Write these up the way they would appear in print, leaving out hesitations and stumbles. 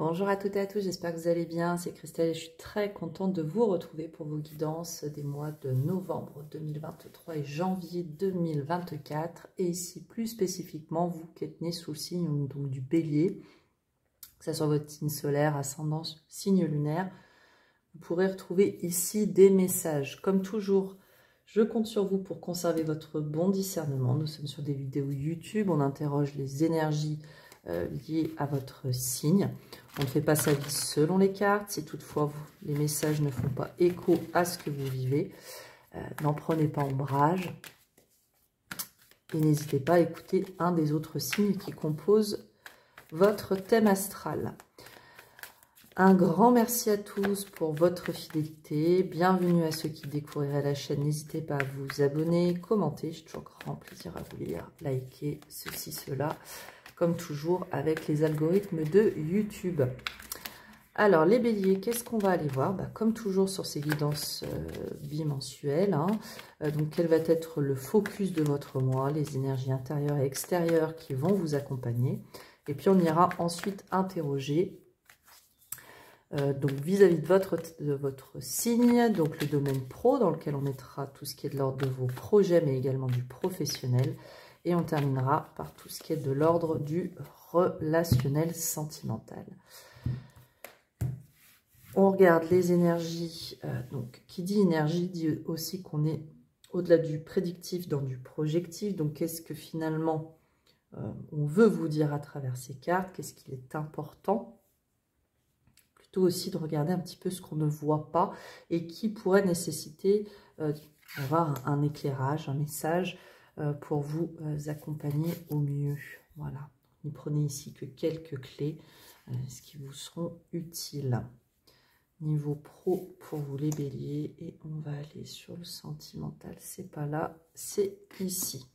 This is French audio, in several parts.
Bonjour à toutes et à tous, j'espère que vous allez bien, c'est Christelle et je suis très contente de vous retrouver pour vos guidances des mois de novembre 2023 et janvier 2024. Et ici plus spécifiquement, vous qui êtes nés sous le signe donc, du bélier, que ce soit votre signe solaire, ascendance, signe lunaire, vous pourrez retrouver ici des messages. Comme toujours, je compte sur vous pour conserver votre bon discernement. Nous sommes sur des vidéos YouTube, on interroge les énergies liées à votre signe. On ne fait pas sa vie selon les cartes. Si toutefois les messages ne font pas écho à ce que vous vivez, n'en prenez pas ombrage. Et n'hésitez pas à écouter un des autres signes qui composent votre thème astral. Un grand merci à tous pour votre fidélité. Bienvenue à ceux qui découvriraient la chaîne. N'hésitez pas à vous abonner, commenter. J'ai toujours grand plaisir à vous lire, liker, ceci, cela. Comme toujours avec les algorithmes de YouTube. Alors, les béliers, qu'est-ce qu'on va aller voir? Comme toujours sur ces guidances bimensuelles. Donc, quel va être le focus de votre mois, les énergies intérieures et extérieures qui vont vous accompagner. Et puis, on ira ensuite interroger donc vis-à-vis de votre signe, donc le domaine pro dans lequel on mettra tout ce qui est de l'ordre de vos projets, mais également du professionnel. Et on terminera par tout ce qui est de l'ordre du relationnel sentimental. On regarde les énergies. Donc, qui dit énergie dit aussi qu'on est au-delà du prédictif dans du projectif. Donc, qu'est-ce que finalement on veut vous dire à travers ces cartes? Qu'est-ce qu'il est important? Plutôt aussi de regarder un petit peu ce qu'on ne voit pas et qui pourrait nécessiter d'avoir un éclairage, un message pour vous accompagner au mieux. Voilà, ne prenez ici que quelques clés, ce qui vous seront utiles. Niveau pro pour vous les béliers, et on va aller sur le sentimental. C'est pas là, c'est ici.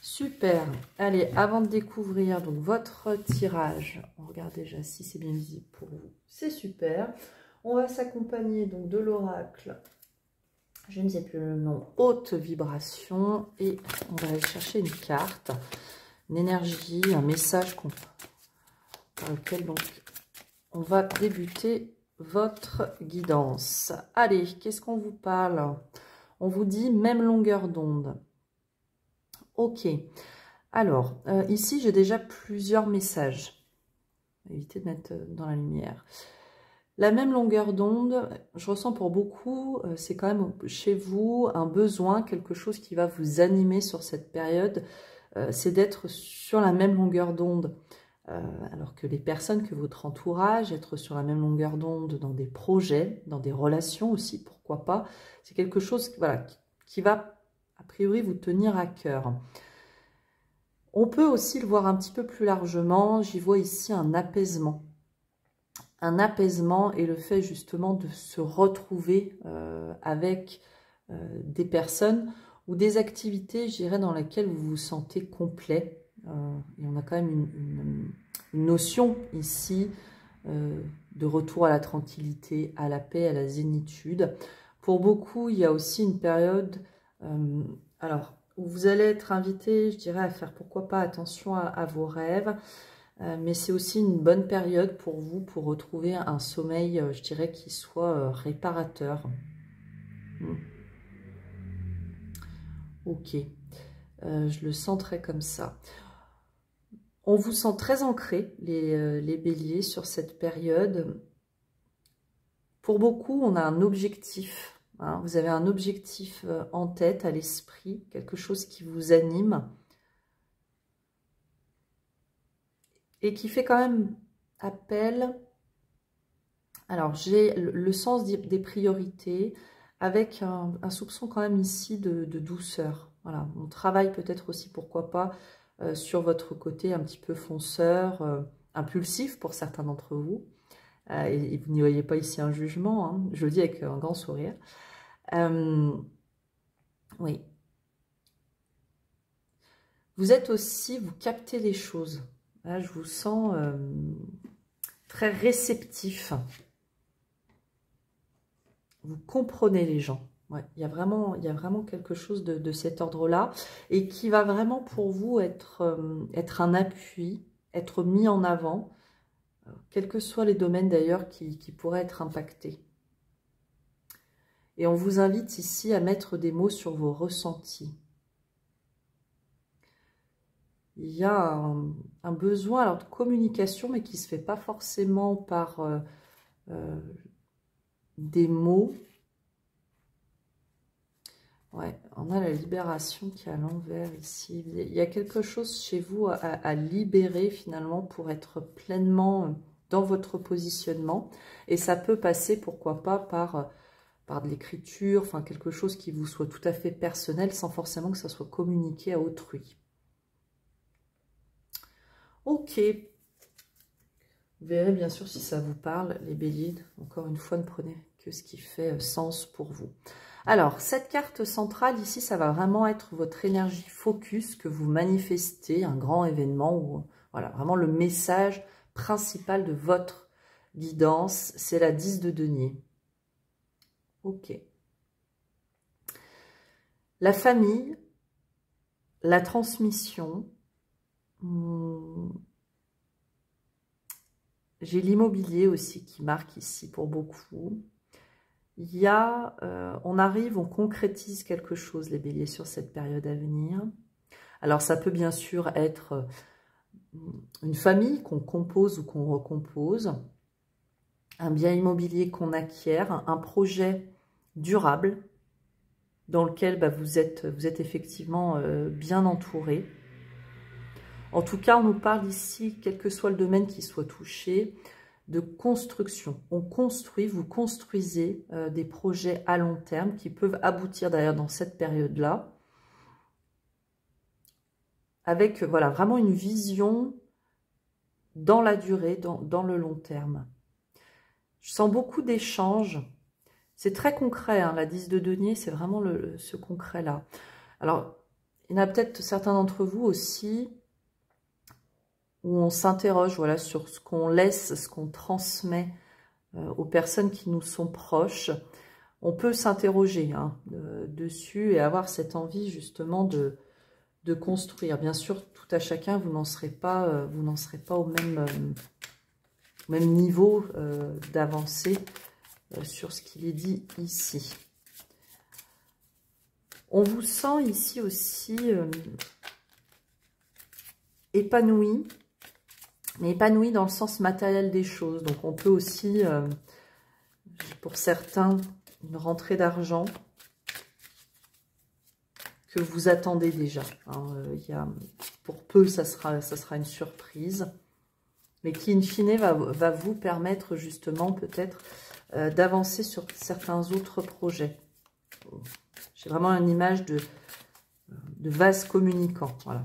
Super. Allez, avant de découvrir donc votre tirage, on regarde déjà si c'est bien visible pour vous. C'est super. On va s'accompagner donc de l'oracle. Je ne sais plus le nom, haute vibration, et on va aller chercher une carte, une énergie, un message par lequel donc on va débuter votre guidance. Allez, qu'est-ce qu'on vous parle? On vous dit même longueur d'onde. Ok, alors ici j'ai déjà plusieurs messages. Évitez de mettre dans la lumière. La même longueur d'onde, je ressens pour beaucoup, c'est quand même chez vous un besoin, quelque chose qui va vous animer sur cette période, c'est d'être sur la même longueur d'onde. Alors que les personnes que votre entourage, être sur la même longueur d'onde dans des projets, dans des relations aussi, pourquoi pas, c'est quelque chose voilà, qui va a priori vous tenir à cœur. On peut aussi le voir un petit peu plus largement, j'y vois ici un apaisement. Un apaisement et le fait justement de se retrouver avec des personnes ou des activités, je dirais, dans lesquelles vous vous sentez complet. Et on a quand même une notion ici de retour à la tranquillité, à la paix, à la zénitude. Pour beaucoup, il y a aussi une période alors, où vous allez être invité, je dirais, à faire pourquoi pas attention à vos rêves. Mais c'est aussi une bonne période pour vous, pour retrouver un sommeil, je dirais, qui soit réparateur. Ok, je le sens très comme ça. On vous sent très ancré, les béliers, sur cette période. Pour beaucoup, on a un objectif. Hein, vous avez un objectif en tête, à l'esprit, quelque chose qui vous anime. Et qui fait quand même appel. Alors, j'ai le sens des priorités avec un soupçon quand même ici de douceur. Voilà, on travaille peut-être aussi, pourquoi pas, sur votre côté un petit peu fonceur, impulsif pour certains d'entre vous. Et vous n'y voyez pas ici un jugement, hein, je le dis avec un grand sourire. Oui. Vous êtes aussi, vous captez les choses. Là, je vous sens très réceptif. Vous comprenez les gens. Ouais, il y a vraiment quelque chose de cet ordre-là et qui va vraiment pour vous être un appui, être mis en avant. quels que soient les domaines d'ailleurs qui pourraient être impactés. Et on vous invite ici à mettre des mots sur vos ressentis. Il y a un besoin alors, de communication, mais qui ne se fait pas forcément par des mots. Ouais, on a la libération qui est à l'envers ici. Il y a quelque chose chez vous à libérer finalement pour être pleinement dans votre positionnement. Et ça peut passer, pourquoi pas, par de l'écriture, enfin quelque chose qui vous soit tout à fait personnel sans forcément que ça soit communiqué à autrui. Ok. Vous verrez bien sûr si ça vous parle, les béliers. Encore une fois, ne prenez que ce qui fait sens pour vous. Alors, cette carte centrale ici, ça va vraiment être votre énergie focus que vous manifestez, un grand événement, ou voilà, vraiment le message principal de votre guidance, c'est la 10 de denier. Ok. La famille, la transmission, j'ai l'immobilier aussi qui marque ici pour beaucoup. Il y a, on arrive, on concrétise quelque chose, les béliers, sur cette période à venir. Alors, ça peut bien sûr être une famille qu'on compose ou qu'on recompose, un bien immobilier qu'on acquiert, un projet durable dans lequel bah, vous êtes effectivement bien entouré. En tout cas, on nous parle ici, quel que soit le domaine qui soit touché, de construction. On construit, vous construisez des projets à long terme qui peuvent aboutir d'ailleurs dans cette période-là, avec voilà, vraiment une vision dans la durée, dans le long terme. Je sens beaucoup d'échanges. C'est très concret, hein, la 10 de denier, c'est vraiment ce concret-là. Alors, il y en a peut-être certains d'entre vous aussi où on s'interroge voilà, sur ce qu'on laisse, ce qu'on transmet aux personnes qui nous sont proches. On peut s'interroger dessus et avoir cette envie justement de construire. Bien sûr, tout à chacun, vous n'en serez pas au même niveau d'avancée sur ce qu'il est dit ici. On vous sent ici aussi épanoui, mais épanoui dans le sens matériel des choses. Donc on peut aussi, pour certains, une rentrée d'argent que vous attendez déjà. Pour peu, ça sera une surprise, mais qui, in fine, va vous permettre justement peut-être d'avancer sur certains autres projets. J'ai vraiment une image de vase communicant. Voilà.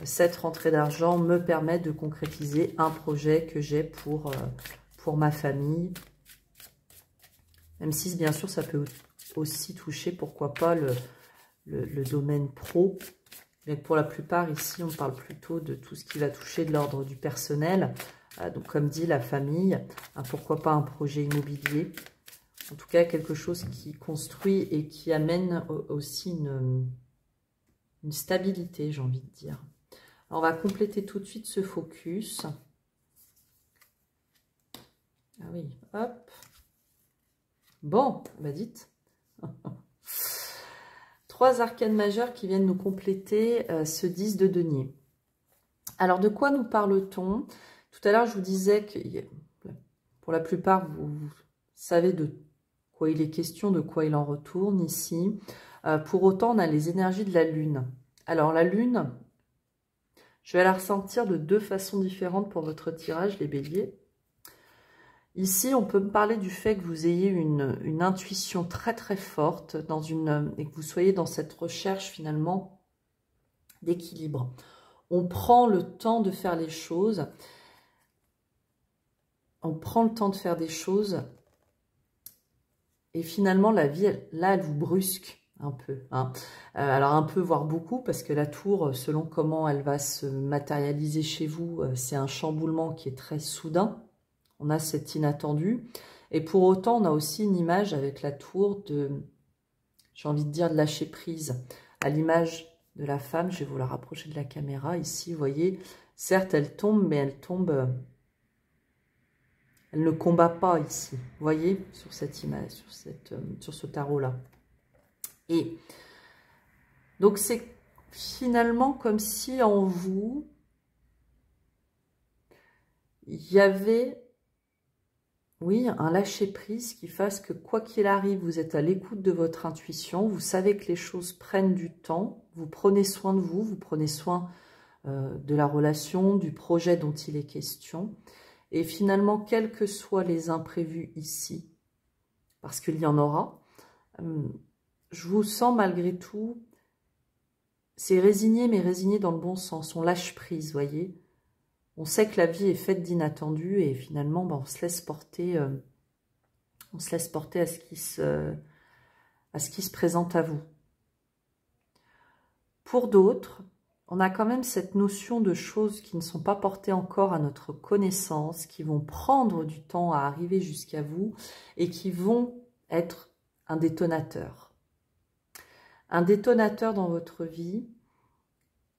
Cette rentrée d'argent me permet de concrétiser un projet que j'ai pour ma famille. Même si, bien sûr, ça peut aussi toucher, pourquoi pas, le domaine pro. Mais pour la plupart, ici, on parle plutôt de tout ce qui va toucher de l'ordre du personnel. Donc, comme dit, la famille, pourquoi pas un projet immobilier. En tout cas, quelque chose qui construit et qui amène aussi une stabilité, j'ai envie de dire. Alors, on va compléter tout de suite ce focus. Ah oui, hop. Bon, bah dites. 3 arcanes majeures qui viennent nous compléter ce 10 de denier. Alors, de quoi nous parle-t-on? Tout à l'heure, je vous disais que pour la plupart, vous savez de quoi il est question, de quoi il en retourne ici. Pour autant, on a les énergies de la Lune. Alors, la Lune, je vais la ressentir de 2 façons différentes pour votre tirage, les béliers. Ici, on peut me parler du fait que vous ayez une intuition très très forte et que vous soyez dans cette recherche finalement d'équilibre. On prend le temps de faire les choses. On prend le temps de faire des choses. Et finalement, la vie, là, elle vous brusque un peu. Hein. Alors un peu, voire beaucoup, parce que la tour, selon comment elle va se matérialiser chez vous, c'est un chamboulement qui est très soudain. On a cet inattendu. Et pour autant, on a aussi une image avec la tour j'ai envie de dire, de lâcher prise. À l'image de la femme, je vais vous la rapprocher de la caméra. Ici, vous voyez, certes, elle tombe, mais elle tombe Elle ne combat pas ici, vous voyez, sur cette image, sur ce tarot-là. Et donc, c'est finalement comme si en vous, il y avait, oui, un lâcher-prise qui fasse que quoi qu'il arrive, vous êtes à l'écoute de votre intuition, vous savez que les choses prennent du temps, vous prenez soin de vous, vous prenez soin de la relation, du projet dont il est question. Et finalement, quels que soient les imprévus ici, parce qu'il y en aura, je vous sens malgré tout, c'est résigné, mais résigné dans le bon sens. On lâche prise, voyez. On sait que la vie est faite d'inattendus et finalement, on se laisse porter, à ce qui se présente à vous. Pour d'autres, on a quand même cette notion de choses qui ne sont pas portées encore à notre connaissance, qui vont prendre du temps à arriver jusqu'à vous et qui vont être un détonateur. Un détonateur dans votre vie.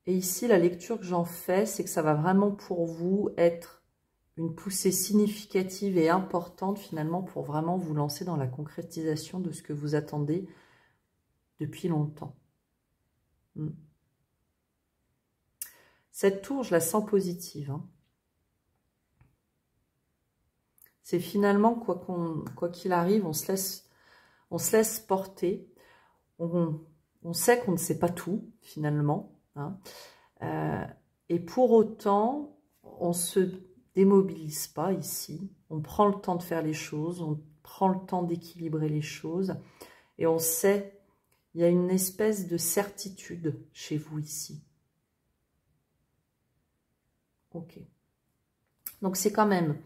Et ici, la lecture que j'en fais, c'est que ça va vraiment pour vous être une poussée significative et importante finalement pour vraiment vous lancer dans la concrétisation de ce que vous attendez depuis longtemps. Cette tour, je la sens positive. Hein. C'est finalement, quoi qu'il arrive, on se laisse porter. On sait qu'on ne sait pas tout, finalement. Hein. Et pour autant, on ne se démobilise pas ici. On prend le temps de faire les choses, on prend le temps d'équilibrer les choses. Et on sait, il y a une espèce de certitude chez vous ici. Ok. Donc c'est quand même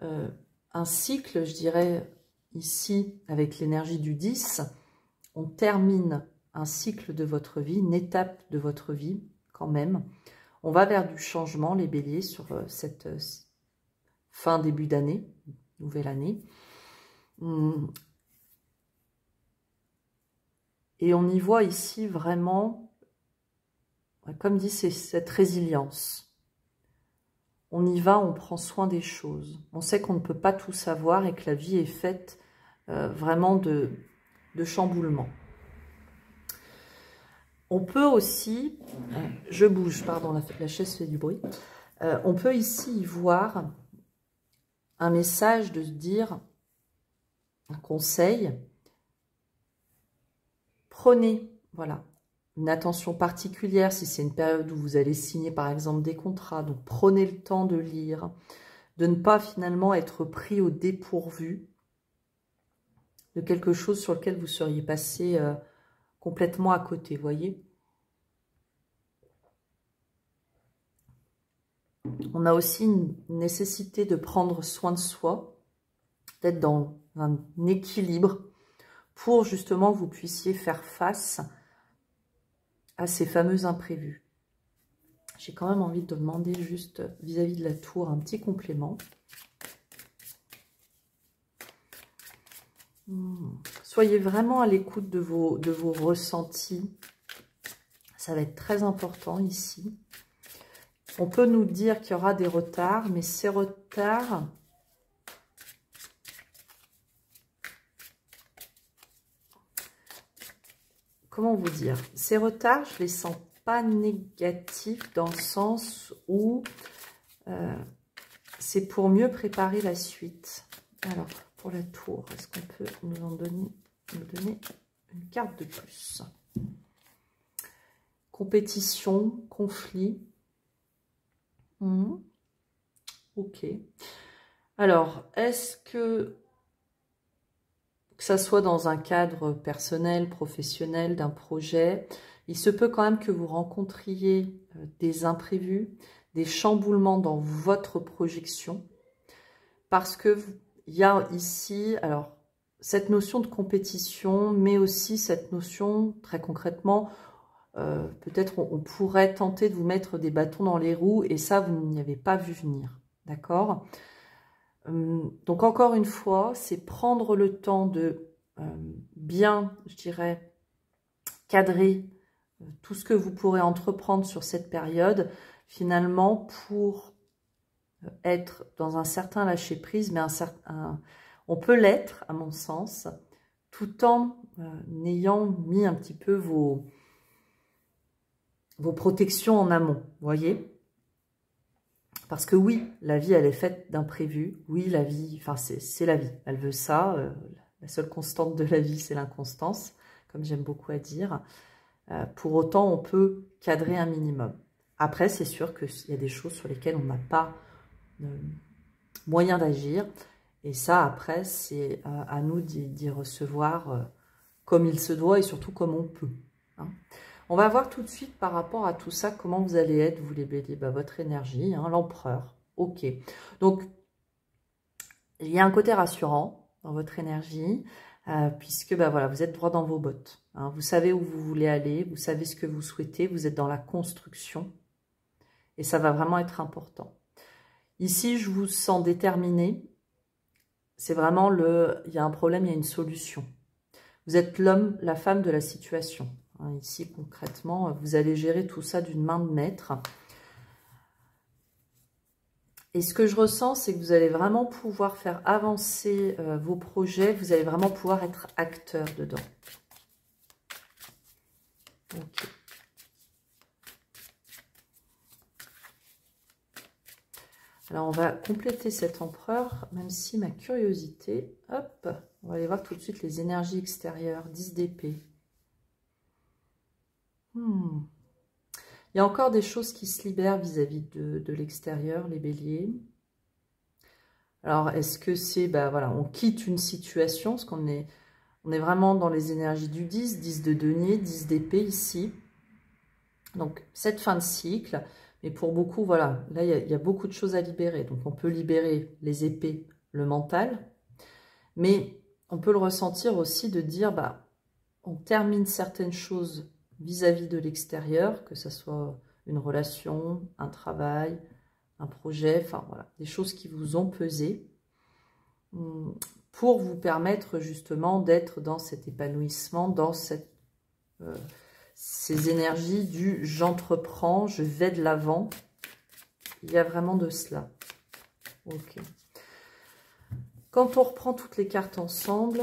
un cycle, je dirais, ici, avec l'énergie du 10. On termine un cycle de votre vie, une étape de votre vie, quand même. On va vers du changement, les béliers, sur cette fin, début d'année, nouvelle année. Et on y voit ici vraiment, comme dit, c'est cette résilience. On y va, on prend soin des choses. On sait qu'on ne peut pas tout savoir et que la vie est faite vraiment de chamboulements. On peut aussi, je bouge, pardon, la chaise fait du bruit. On peut ici y voir un message de se dire, un conseil, prenez, voilà, une attention particulière si c'est une période où vous allez signer par exemple des contrats. Donc prenez le temps de lire, de ne pas finalement être pris au dépourvu de quelque chose sur lequel vous seriez passé complètement à côté, voyez. On a aussi une nécessité de prendre soin de soi, d'être dans un équilibre pour justement que vous puissiez faire face à ces fameux imprévus. J'ai quand même envie de demander juste vis-à-vis de la tour un petit complément. Soyez vraiment à l'écoute de vos ressentis. Ça va être très important ici. On peut nous dire qu'il y aura des retards, mais ces retards, comment vous dire? Ces retards, je les sens pas négatifs dans le sens où c'est pour mieux préparer la suite. Alors, pour la tour, est-ce qu'on peut nous donner une carte de plus? Compétition, conflit. Ok. Alors, est-ce que ça soit dans un cadre personnel, professionnel, d'un projet, il se peut quand même que vous rencontriez des imprévus, des chamboulements dans votre projection, parce que il y a ici, alors, cette notion de compétition, mais aussi cette notion, très concrètement, peut-être on pourrait tenter de vous mettre des bâtons dans les roues, et ça, vous n'y avez pas vu venir, d'accord? Donc, encore une fois, c'est prendre le temps de bien, je dirais, cadrer tout ce que vous pourrez entreprendre sur cette période, finalement, pour être dans un certain lâcher-prise, mais on peut l'être, à mon sens, tout en ayant mis un petit peu vos protections en amont, vous voyez? Parce que oui, la vie, elle est faite d'imprévus. Oui, la vie, enfin, c'est la vie. Elle veut ça. La seule constante de la vie, c'est l'inconstance, comme j'aime beaucoup à dire. Pour autant, on peut cadrer un minimum. Après, c'est sûr qu'il y a des choses sur lesquelles on n'a pas moyen d'agir. Et ça, après, c'est à nous d'y recevoir comme il se doit et surtout comme on peut. Hein. On va voir tout de suite par rapport à tout ça, comment vous allez être, vous les béliers, votre énergie, hein, l'empereur. Ok. Donc, il y a un côté rassurant dans votre énergie, puisque voilà, vous êtes droit dans vos bottes. Hein, vous savez où vous voulez aller, vous savez ce que vous souhaitez, vous êtes dans la construction. Et ça va vraiment être important. Ici, je vous sens déterminé. C'est vraiment il y a un problème, il y a une solution. Vous êtes l'homme, la femme de la situation. Ici, concrètement, vous allez gérer tout ça d'une main de maître. Et ce que je ressens, c'est que vous allez vraiment pouvoir faire avancer vos projets. Vous allez vraiment pouvoir être acteur dedans. Ok. Alors, on va compléter cet empereur, même si ma curiosité... Hop, on va aller voir tout de suite les énergies extérieures. 10 d'épée. Il y a encore des choses qui se libèrent vis-à-vis de l'extérieur, les béliers. Alors, est-ce que c'est... voilà, on quitte une situation, parce qu'on est vraiment dans les énergies du 10, 10 de denier, 10 d'épée ici. Donc, cette fin de cycle... Mais pour beaucoup, voilà, là, il y a beaucoup de choses à libérer. Donc, on peut libérer les épées, le mental. Mais on peut le ressentir aussi de dire, on termine certaines choses vis-à-vis de l'extérieur, que ce soit une relation, un travail, un projet, enfin, voilà, des choses qui vous ont pesé, pour vous permettre justement d'être dans cet épanouissement, dans ces énergies du « j'entreprends, je vais de l'avant ». Il y a vraiment de cela. Ok. Quand on reprend toutes les cartes ensemble,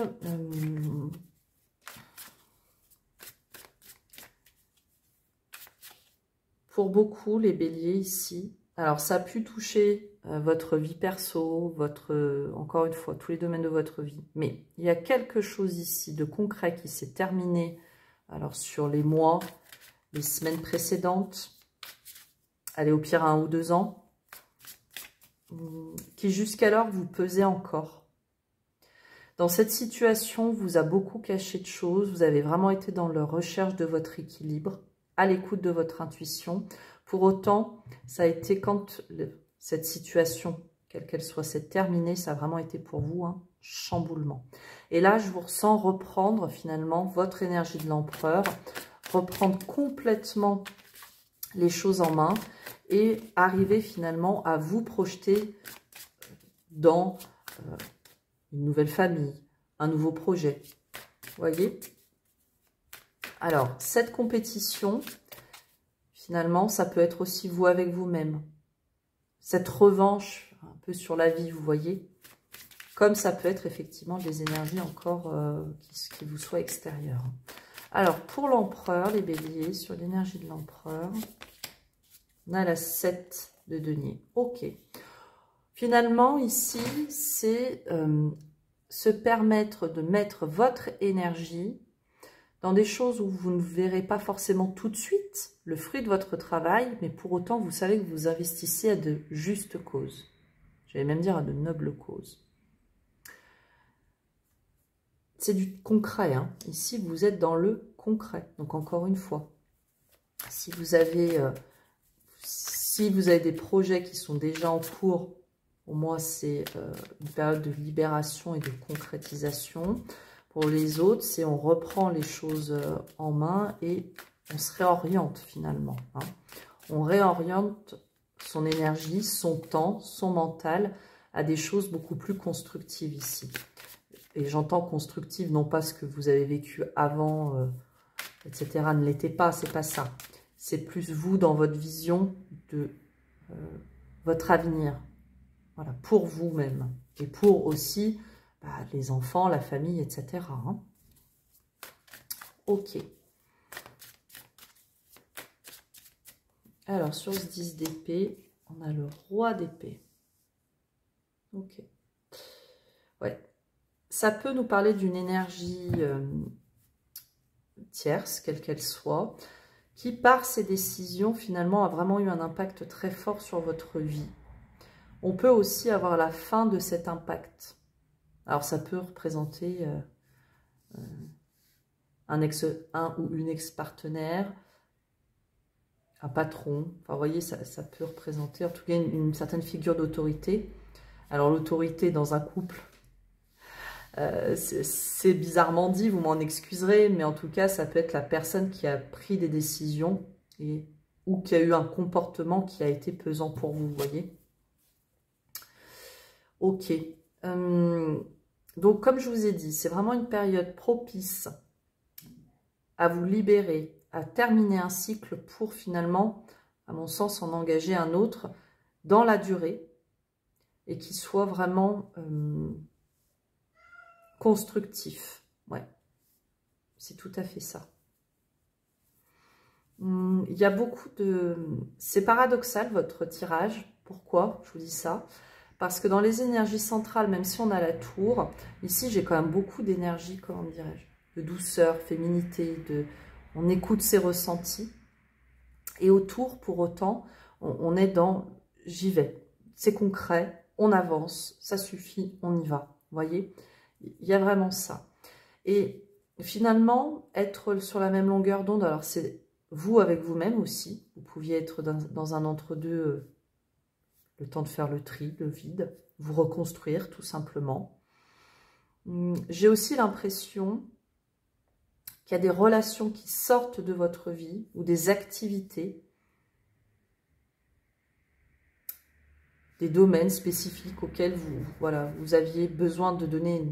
pour beaucoup, les béliers ici, alors ça a pu toucher votre vie perso, encore une fois, tous les domaines de votre vie. Mais il y a quelque chose ici de concret qui s'est terminé. Alors, sur les mois, les semaines précédentes, allez, au pire 1 ou 2 ans, qui jusqu'alors vous pesait encore. Dans cette situation, vous a beaucoup caché de choses, vous avez vraiment été dans la recherche de votre équilibre, à l'écoute de votre intuition. Pour autant, ça a été quand cette situation, quelle qu'elle soit, s'est terminée, ça a vraiment été pour vous un chamboulement. Et là, je vous ressens reprendre finalement votre énergie de l'empereur, reprendre complètement les choses en main et arriver finalement à vous projeter dans une nouvelle famille, un nouveau projet. Vous voyez? Alors, cette compétition, finalement, ça peut être aussi vous avec vous-même. Cette revanche un peu sur la vie, vous voyez? Comme ça peut être effectivement des énergies encore qui vous soient extérieures. Alors, pour l'empereur, les béliers, sur l'énergie de l'empereur, on a la 7 de denier. Ok. Finalement, ici, c'est se permettre de mettre votre énergie dans des choses où vous ne verrez pas forcément tout de suite le fruit de votre travail, mais pour autant, vous savez que vous investissez à de justes causes. J'allais même dire à de nobles causes. C'est du concret. Hein. Ici, vous êtes dans le concret. Donc, encore une fois, si vous avez des projets qui sont déjà en cours, pour moi, c'est une période de libération et de concrétisation. Pour les autres, c'est on reprend les choses en main et on se réoriente finalement. Hein. On réoriente son énergie, son temps, son mental à des choses beaucoup plus constructives ici. Et j'entends constructive, non pas ce que vous avez vécu avant, etc. ne l'était pas, c'est pas ça. C'est plus vous dans votre vision de votre avenir. Voilà, pour vous-même. Et pour aussi les enfants, la famille, etc. Hein. Ok. Alors, sur ce 10 d'épée, on a le roi d'épée. Ok. Ouais. Ça peut nous parler d'une énergie tierce, quelle qu'elle soit, qui, par ses décisions, finalement, a vraiment eu un impact très fort sur votre vie. On peut aussi avoir la fin de cet impact. Alors, ça peut représenter un ou une ex-partenaire, un patron. Enfin, vous voyez, ça peut représenter, en tout cas, une certaine figure d'autorité. Alors, l'autorité dans un couple, c'est bizarrement dit, vous m'en excuserez, mais en tout cas, ça peut être la personne qui a pris des décisions ou qui a eu un comportement qui a été pesant pour vous, vous voyez. Ok. Donc, comme je vous ai dit, c'est vraiment une période propice à vous libérer, à terminer un cycle pour finalement, à mon sens, en engager un autre dans la durée et qui soit vraiment constructif. Ouais, c'est tout à fait ça. Il y a beaucoup de... C'est paradoxal, votre tirage. Pourquoi je vous dis ça? Parce que dans les énergies centrales, même si on a la tour, ici, j'ai quand même beaucoup d'énergie, comment dirais-je, de douceur, féminité, on écoute ses ressentis. Et autour, pour autant, on est dans « j'y vais ». C'est concret, on avance, ça suffit, on y va. Vous voyez? Il y a vraiment ça. Et finalement, être sur la même longueur d'onde, alors c'est vous avec vous-même aussi. Vous pouviez être dans un entre-deux, le temps de faire le tri, le vide, vous reconstruire tout simplement. J'ai aussi l'impression qu'il y a des relations qui sortent de votre vie ou des activités, des domaines spécifiques auxquels vous aviez besoin de donner,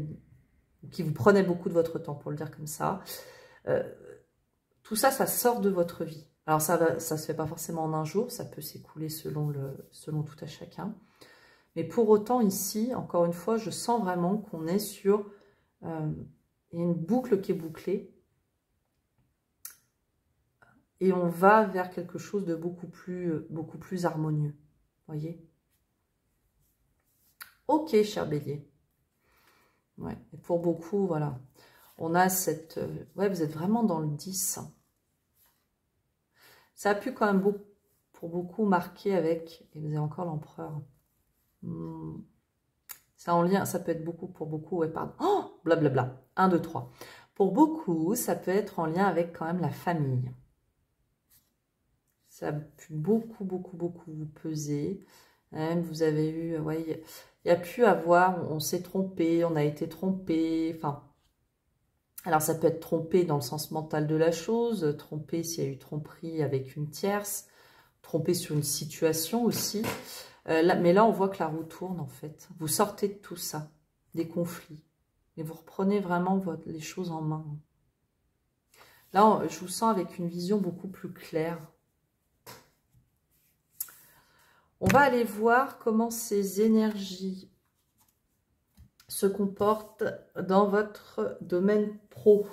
qui vous prenaient beaucoup de votre temps, pour le dire comme ça. Tout ça, ça sort de votre vie. Alors, ça ne se fait pas forcément en un jour, ça peut s'écouler selon tout à chacun. Mais pour autant, ici, encore une fois, je sens vraiment qu'on est sur une boucle qui est bouclée. Et on va vers quelque chose de beaucoup plus harmonieux. Voyez? Ok, cher bélier. Ouais. Et pour beaucoup, voilà. On a cette... ouais, vous êtes vraiment dans le 10. Ça a pu quand même pour beaucoup marquer avec... Et vous avez encore l'empereur. Ça en lien, ça peut être beaucoup pour beaucoup... Ouais, pardon. Oh, blablabla. 1, 2, 3. Pour beaucoup, ça peut être en lien avec quand même la famille. Ça a pu beaucoup vous peser. Même vous avez eu... ouais, il y a pu avoir... On s'est trompé, on a été trompé. Enfin... Alors, ça peut être trompé dans le sens mental de la chose, trompé s'il y a eu tromperie avec une tierce, trompé sur une situation aussi. Mais là, on voit que la roue tourne, en fait. Vous sortez de tout ça, des conflits. Et vous reprenez vraiment les choses en main. Là, je vous sens avec une vision beaucoup plus claire. On va aller voir comment ces énergies se comportent dans votre domaine pro,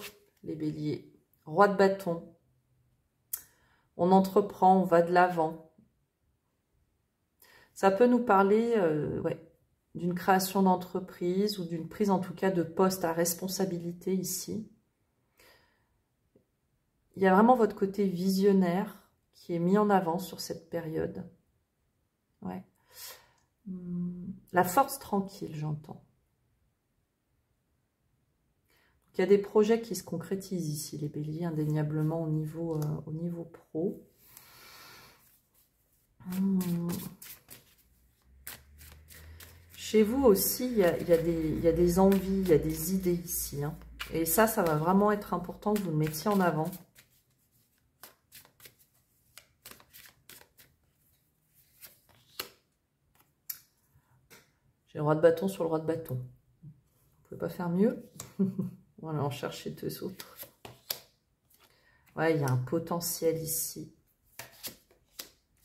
les béliers. Roi de bâton. On entreprend, on va de l'avant. Ça peut nous parler ouais, d'une création d'entreprise ou d'une prise en tout cas de poste à responsabilité ici. Il y a vraiment votre côté visionnaire qui est mis en avant sur cette période. Ouais. La force tranquille, j'entends. Il y a des projets qui se concrétisent ici, les béliers, indéniablement au niveau pro. Chez vous aussi, il y a des envies, il y a des idées ici. Hein. Et ça va vraiment être important que vous le mettiez en avant. J'ai le roi de bâton sur le roi de bâton. Vous pouvez pas faire mieux. On va en chercher deux autres. Ouais, il y a un potentiel ici.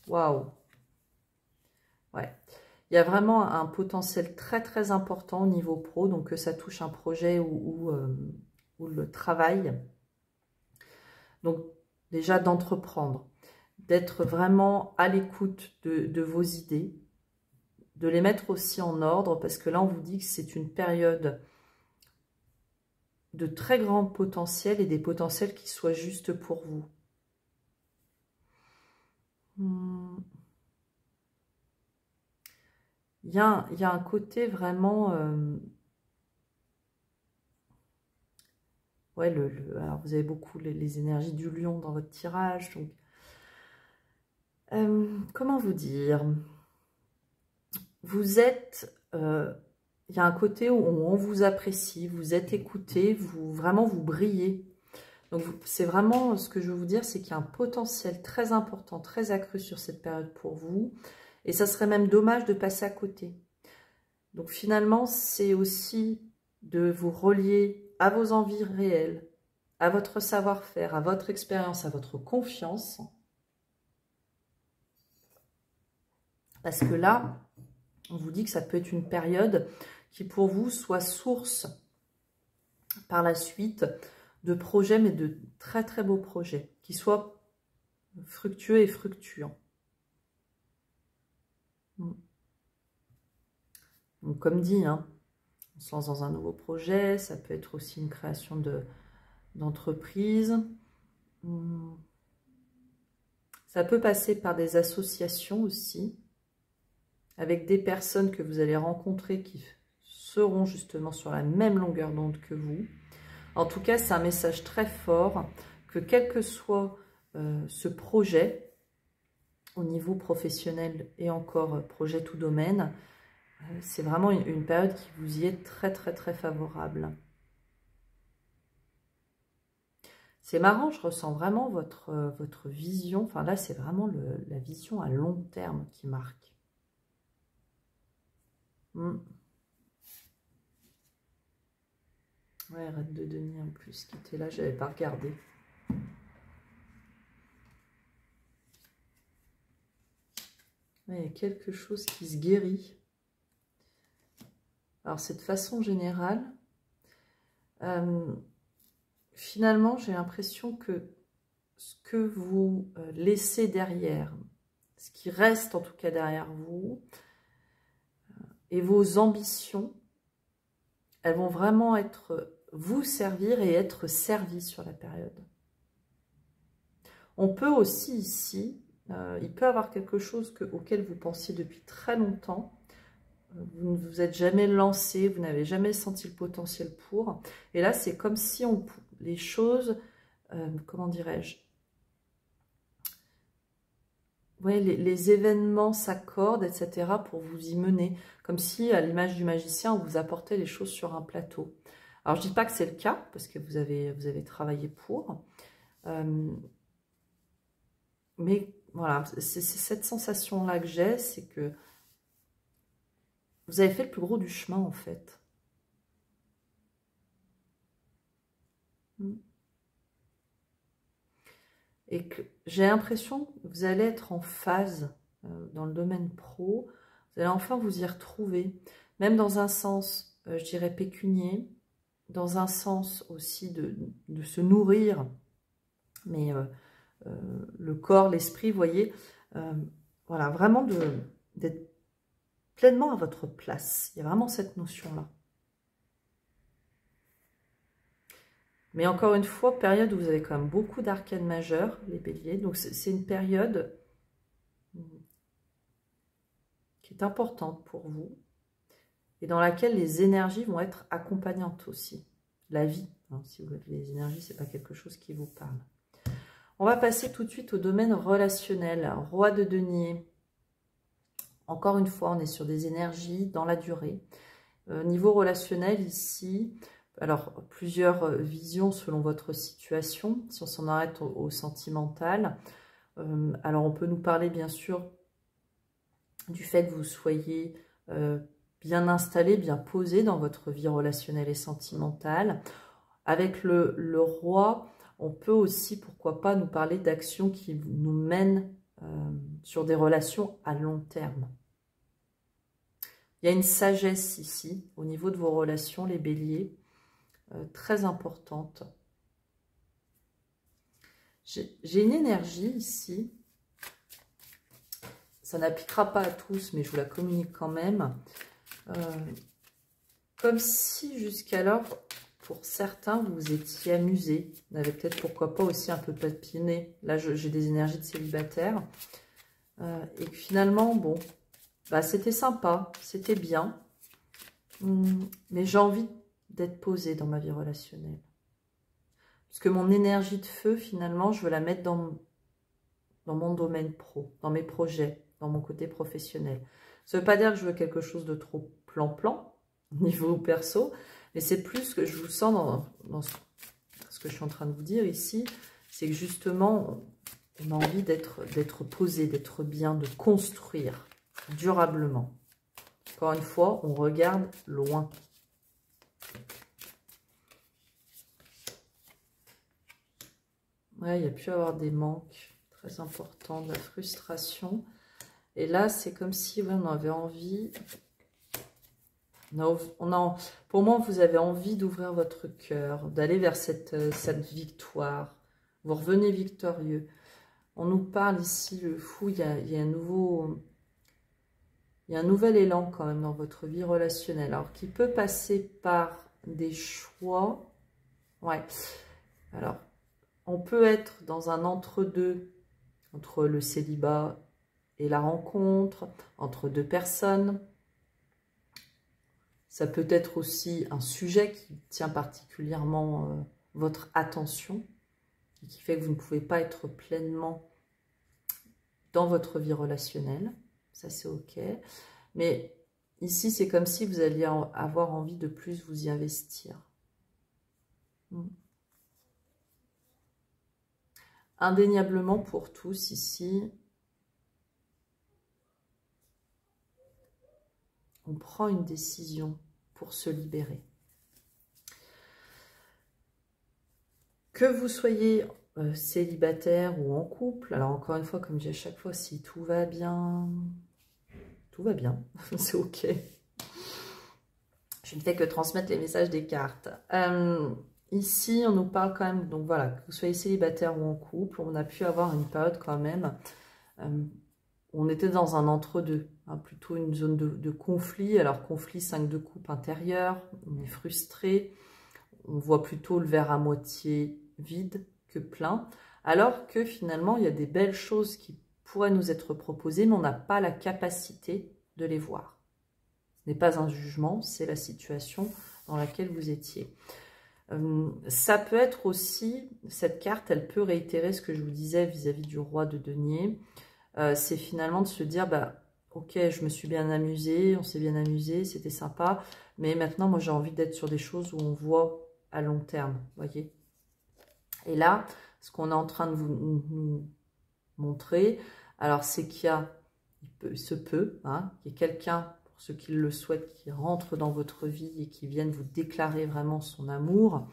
Waouh. Ouais. Il y a vraiment un potentiel très très important au niveau pro, donc que ça touche un projet ou le travail. Donc déjà d'entreprendre, d'être vraiment à l'écoute de vos idées, de les mettre aussi en ordre, parce que là on vous dit que c'est une période de très grand potentiel et des potentiels qui soient justes pour vous. Il y a un côté vraiment... ouais, alors vous avez beaucoup les énergies du lion dans votre tirage. Donc, comment vous dire? Vous êtes... il y a un côté où on vous apprécie, vous êtes écouté, vraiment vous brillez. Donc c'est vraiment ce que je veux vous dire, c'est qu'il y a un potentiel très important, très accru sur cette période pour vous. Et ça serait même dommage de passer à côté. Donc finalement, c'est aussi de vous relier à vos envies réelles, à votre savoir-faire, à votre expérience, à votre confiance. Parce que là, on vous dit que ça peut être une période qui pour vous soit source par la suite de projets, mais de très très beaux projets, qui soient fructueux et fructueux. Donc comme dit, hein, on se lance dans un nouveau projet, ça peut être aussi une création d'entreprise. Ça peut passer par des associations aussi, avec des personnes que vous allez rencontrer qui seront justement sur la même longueur d'onde que vous. En tout cas, c'est un message très fort que quel que soit ce projet, au niveau professionnel et encore projet tout domaine, c'est vraiment une période qui vous y est très très très favorable. C'est marrant, je ressens vraiment votre vision. Enfin là, c'est vraiment la vision à long terme qui marque. Ouais, Reine de Denier en plus qui était là, je n'avais pas regardé. Ouais, il y a quelque chose qui se guérit. Alors, c'est de façon générale. Finalement, j'ai l'impression que ce que vous laissez derrière, ce qui reste en tout cas derrière vous, et vos ambitions, elles vont vraiment vous servir et être servies sur la période. On peut aussi ici, il peut y avoir quelque chose auquel vous pensiez depuis très longtemps. Vous ne vous êtes jamais lancé, vous n'avez jamais senti le potentiel pour. Et là, c'est comme si les choses, comment dirais-je, ouais, les événements s'accordent, etc. pour vous y mener. Comme si, à l'image du magicien, on vous apportait les choses sur un plateau. Alors, je ne dis pas que c'est le cas, parce que vous avez travaillé pour. Mais voilà, c'est cette sensation-là que j'ai, c'est que vous avez fait le plus gros du chemin, en fait. Et que j'ai l'impression que vous allez être en phase dans le domaine pro. Vous allez enfin vous y retrouver, même dans un sens, je dirais, pécunier, dans un sens aussi de se nourrir, mais le corps, l'esprit, vous voyez, voilà, vraiment d'être pleinement à votre place. Il y a vraiment cette notion-là. Mais encore une fois, période où vous avez quand même beaucoup d'arcanes majeures, les béliers. Donc c'est une période qui est importante pour vous et dans laquelle les énergies vont être accompagnantes aussi. La vie, hein, si vous voulez, les énergies, ce n'est pas quelque chose qui vous parle. On va passer tout de suite au domaine relationnel. Roi de denier. Encore une fois, on est sur des énergies dans la durée. Niveau relationnel, ici, alors plusieurs visions selon votre situation. Si on s'en arrête au sentimental, alors on peut nous parler bien sûr du fait que vous soyez bien installé, bien posé dans votre vie relationnelle et sentimentale. Avec le roi, on peut aussi, pourquoi pas, nous parler d'actions qui nous mènent sur des relations à long terme. Il y a une sagesse ici, au niveau de vos relations, les béliers, très importante. J'ai une énergie ici, ça n'appliquera pas à tous, mais je vous la communique quand même. Comme si jusqu'alors, pour certains, vous vous étiez amusé. Vous avez peut-être, pourquoi pas, aussi un peu papiné. Là, j'ai des énergies de célibataire. Et que finalement, bon, bah, c'était sympa, c'était bien. Mais j'ai envie d'être posée dans ma vie relationnelle. Parce que mon énergie de feu, finalement, je veux la mettre dans mon domaine pro, dans mes projets, dans mon côté professionnel. Ça ne veut pas dire que je veux quelque chose de trop plan-plan, niveau perso, mais c'est plus que je vous sens dans ce que je suis en train de vous dire ici, c'est que justement, on a envie d'être posé, d'être bien, de construire durablement. Encore une fois, on regarde loin. Ouais, il y a pu avoir des manques très importants, de la frustration. Et là, c'est comme si ouais, on avait envie... pour moi, vous avez envie d'ouvrir votre cœur, d'aller vers cette victoire. Vous revenez victorieux. On nous parle ici, le fou, il y a un nouvel élan quand même dans votre vie relationnelle. Alors, qui peut passer par des choix. Ouais. Alors, on peut être dans un entre-deux, entre le célibat et la rencontre, entre deux personnes. Ça peut être aussi un sujet qui tient particulièrement votre attention et qui fait que vous ne pouvez pas être pleinement dans votre vie relationnelle. Ça, c'est OK. Mais ici, c'est comme si vous alliez avoir envie de plus vous y investir. Indéniablement pour tous ici, on prend une décision pour se libérer. Que vous soyez célibataire ou en couple, alors encore une fois, comme je dis à chaque fois, si tout va bien, c'est OK. Je ne fais que transmettre les messages des cartes. Ici, on nous parle quand même, donc voilà, que vous soyez célibataire ou en couple, on a pu avoir une période quand même, on était dans un entre-deux, hein, plutôt une zone de conflit. Alors, conflit 5 de coupe intérieur, on est frustré, on voit plutôt le verre à moitié vide que plein, alors que finalement, il y a des belles choses qui pourraient nous être proposées, mais on n'a pas la capacité de les voir. Ce n'est pas un jugement, c'est la situation dans laquelle vous étiez. Ça peut être aussi, cette carte, elle peut réitérer ce que je vous disais vis-à-vis du roi de denier. C'est finalement de se dire, bah, ok, je me suis bien amusée, on s'est bien amusé, c'était sympa, mais maintenant, moi, j'ai envie d'être sur des choses où on voit à long terme, voyez. Et là, ce qu'on est en train de nous montrer, alors c'est qu'il y a, il se peut, hein, qu'il y ait quelqu'un, pour ceux qui le souhaitent, qui rentre dans votre vie et qui vienne vous déclarer vraiment son amour.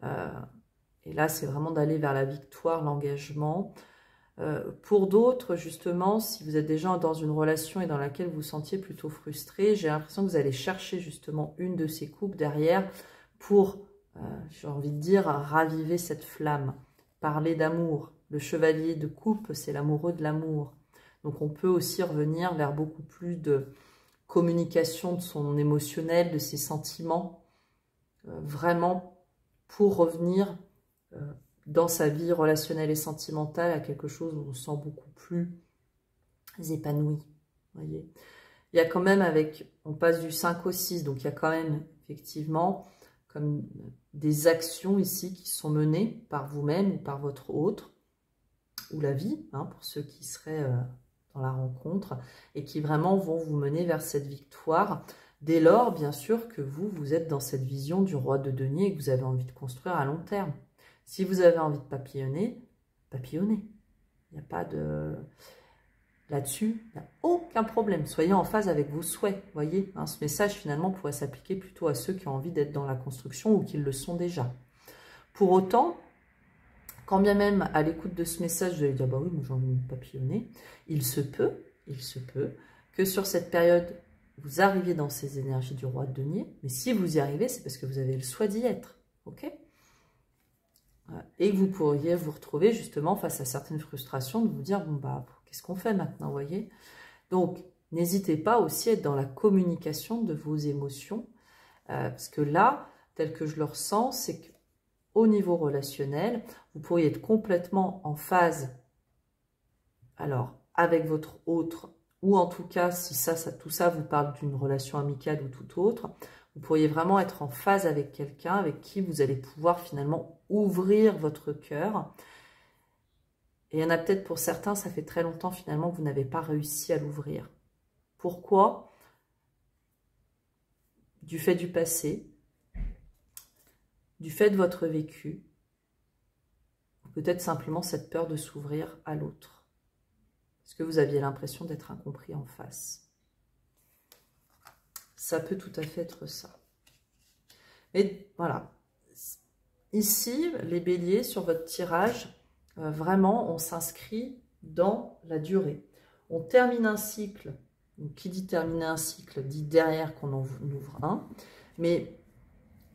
Et là, c'est vraiment d'aller vers la victoire, l'engagement. Pour d'autres, justement, si vous êtes déjà dans une relation et dans laquelle vous vous sentiez plutôt frustré, j'ai l'impression que vous allez chercher justement une de ces coupes derrière pour, j'ai envie de dire, raviver cette flamme, parler d'amour. Le chevalier de coupe, c'est l'amoureux de l'amour. Donc on peut aussi revenir vers beaucoup plus de communication de son émotionnel, de ses sentiments, vraiment pour revenir dans sa vie relationnelle et sentimentale à quelque chose où on se sent beaucoup plus épanoui. Voyez, il y a quand même on passe du 5 au 6, donc il y a quand même effectivement comme des actions ici qui sont menées par vous-même ou par votre autre, ou la vie, hein, pour ceux qui seraient dans la rencontre, et qui vraiment vont vous mener vers cette victoire, dès lors, bien sûr, que vous êtes dans cette vision du roi de denier et que vous avez envie de construire à long terme. Si vous avez envie de papillonner, papillonnez. Il n'y a pas de... Là-dessus, il n'y a aucun problème. Soyez en phase avec vos souhaits, voyez. Hein, ce message, finalement, pourrait s'appliquer plutôt à ceux qui ont envie d'être dans la construction ou qui le sont déjà. Pour autant, quand bien même, à l'écoute de ce message, vous allez dire, bah oui, moi j'ai envie de papillonner, il se peut que sur cette période vous arriviez dans ces énergies du roi de denier, mais si vous y arrivez, c'est parce que vous avez le souhait d'y être, ok? Et que vous pourriez vous retrouver justement face à certaines frustrations, de vous dire, bon bah, qu'est-ce qu'on fait maintenant, vous voyez? Donc, n'hésitez pas aussi à être dans la communication de vos émotions, parce que là, tel que je le ressens, c'est qu'au niveau relationnel, vous pourriez être complètement en phase, alors, avec votre autre, ou en tout cas, si tout ça vous parle d'une relation amicale ou tout autre, vous pourriez vraiment être en phase avec quelqu'un avec qui vous allez pouvoir finalement ouvrir votre cœur. Et il y en a peut-être pour certains, ça fait très longtemps finalement que vous n'avez pas réussi à l'ouvrir. Pourquoi? Du fait du passé, du fait de votre vécu, peut-être simplement cette peur de s'ouvrir à l'autre. Parce que vous aviez l'impression d'être incompris en face. Ça peut tout à fait être ça. Mais voilà. Ici, les béliers, sur votre tirage, vraiment, on s'inscrit dans la durée. On termine un cycle. Donc, qui dit terminer un cycle, dit derrière qu'on en ouvre un. Mais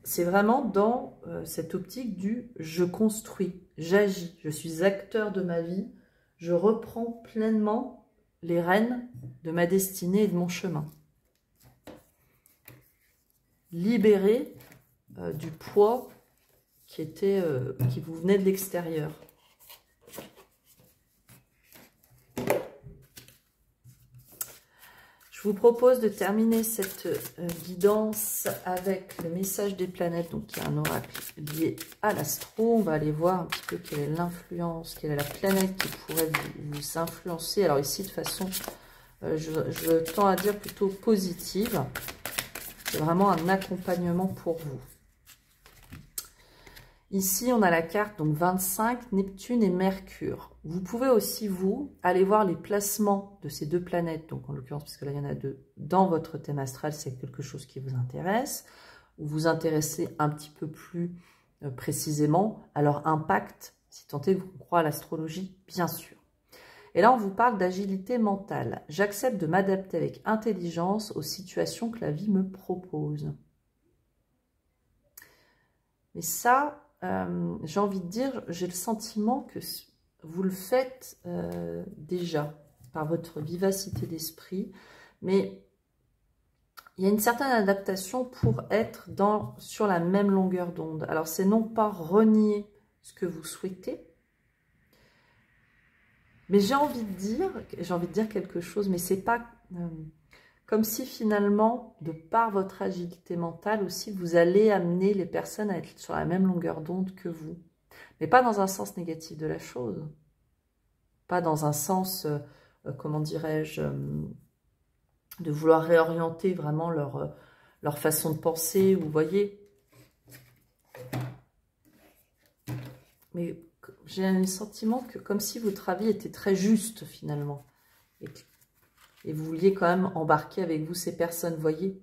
c'est vraiment dans cette optique du « je construis, j'agis, je suis acteur de ma vie, je reprends pleinement les rênes de ma destinée et de mon chemin. » Libéré du poids qui vous venait de l'extérieur. Je vous propose de terminer cette guidance avec le message des planètes, donc il y a un oracle lié à l'astro. On va aller voir un petit peu quelle est l'influence, quelle est la planète qui pourrait vous influencer. Alors ici, de façon, je tends à dire plutôt positive. C'est vraiment un accompagnement pour vous. Ici, on a la carte donc 25, Neptune et Mercure. Vous pouvez aussi, vous, aller voir les placements de ces deux planètes, donc en l'occurrence, parce que là, il y en a deux, dans votre thème astral, c'est quelque chose qui vous intéresse, ou vous intéressez un petit peu plus précisément à leur impact, si tant est que vous croyez à l'astrologie, bien sûr. Et là, on vous parle d'agilité mentale. J'accepte de m'adapter avec intelligence aux situations que la vie me propose. Mais ça... j'ai envie de dire, j'ai le sentiment que vous le faites déjà par votre vivacité d'esprit, mais il y a une certaine adaptation pour être sur la même longueur d'onde. Alors, c'est non pas renier ce que vous souhaitez, mais j'ai envie de dire quelque chose, mais c'est pas... comme si finalement, de par votre agilité mentale aussi, vous allez amener les personnes à être sur la même longueur d'onde que vous. Mais pas dans un sens négatif de la chose. Pas dans un sens, comment dirais-je, de vouloir réorienter vraiment leur façon de penser, vous voyez. Mais j'ai un sentiment que comme si votre avis était très juste finalement. Et vous vouliez quand même embarquer avec vous ces personnes, voyez.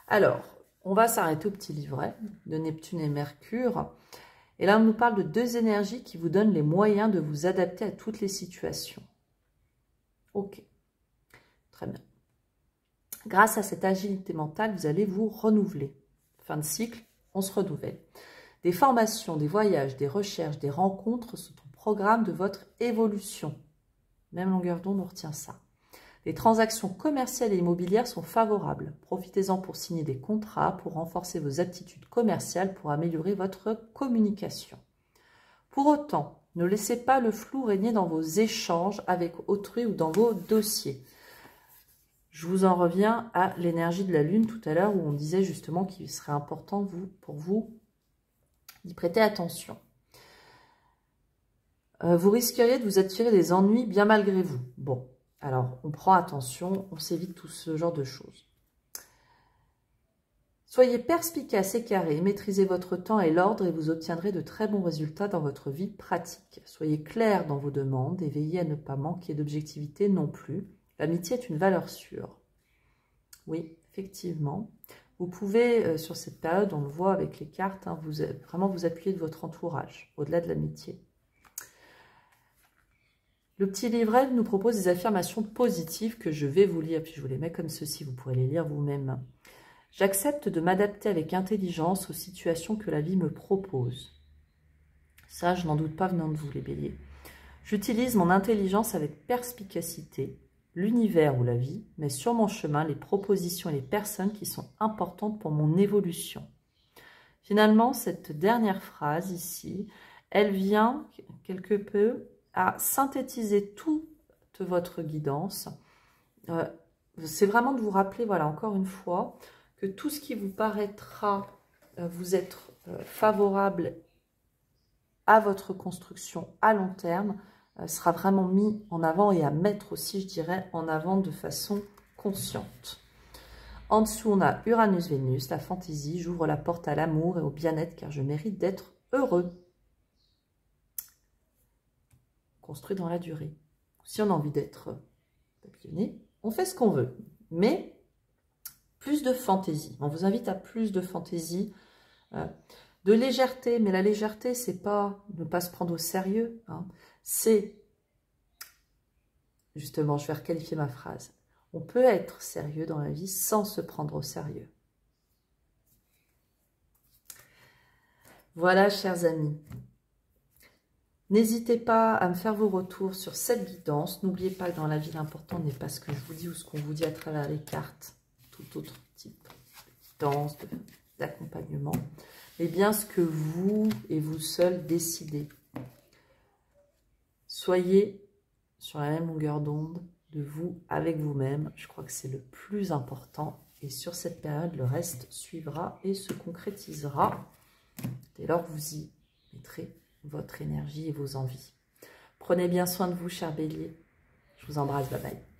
Alors, on va s'arrêter au petit livret de Neptune et Mercure. Et là, on nous parle de deux énergies qui vous donnent les moyens de vous adapter à toutes les situations. Ok, très bien. Grâce à cette agilité mentale, vous allez vous renouveler. Fin de cycle, on se renouvelle. Des formations, des voyages, des recherches, des rencontres sont au programme de votre évolution. Même longueur d'onde, on retient ça. Les transactions commerciales et immobilières sont favorables. Profitez-en pour signer des contrats, pour renforcer vos aptitudes commerciales, pour améliorer votre communication. Pour autant, ne laissez pas le flou régner dans vos échanges avec autrui ou dans vos dossiers. Je vous en reviens à l'énergie de la Lune tout à l'heure où on disait justement qu'il serait important pour vous d'y prêter attention. Vous risqueriez de vous attirer des ennuis bien malgré vous. Bon. Alors, on prend attention, on s'évite tout ce genre de choses. Soyez perspicace et carré, maîtrisez votre temps et l'ordre et vous obtiendrez de très bons résultats dans votre vie pratique. Soyez clair dans vos demandes et veillez à ne pas manquer d'objectivité non plus. L'amitié est une valeur sûre. Oui, effectivement. Vous pouvez, sur cette période, on le voit avec les cartes, hein, vraiment vous appuyer de votre entourage, au-delà de l'amitié. Le petit livret nous propose des affirmations positives que je vais vous lire, puis je vous les mets comme ceci, vous pourrez les lire vous-même. J'accepte de m'adapter avec intelligence aux situations que la vie me propose. Ça, je n'en doute pas venant de vous, les béliers. J'utilise mon intelligence avec perspicacité. L'univers ou la vie met sur mon chemin les propositions et les personnes qui sont importantes pour mon évolution. Finalement, cette dernière phrase ici, elle vient quelque peu à synthétiser toute votre guidance. C'est vraiment de vous rappeler, voilà, encore une fois, que tout ce qui vous paraîtra vous être favorable à votre construction à long terme sera vraiment mis en avant et à mettre aussi, je dirais, en avant de façon consciente. En dessous, on a Uranus-Vénus, la fantaisie. J'ouvre la porte à l'amour et au bien-être car je mérite d'être heureux. Construit dans la durée. Si on a envie d'être papillonné, on fait ce qu'on veut. Mais plus de fantaisie. On vous invite à plus de fantaisie. De légèreté, mais la légèreté, c'est pas ne pas se prendre au sérieux, hein. C'est, justement, je vais requalifier ma phrase, on peut être sérieux dans la vie sans se prendre au sérieux. Voilà, chers amis. N'hésitez pas à me faire vos retours sur cette guidance. N'oubliez pas que dans la vie, l'important n'est pas ce que je vous dis ou ce qu'on vous dit à travers les cartes, tout autre type de guidance, d'accompagnement, mais bien ce que vous et vous seul décidez. Soyez sur la même longueur d'onde de vous avec vous-même. Je crois que c'est le plus important. Et sur cette période, le reste suivra et se concrétisera dès lors que vous y mettrez votre énergie et vos envies. Prenez bien soin de vous, chers béliers. Je vous embrasse. Bye bye.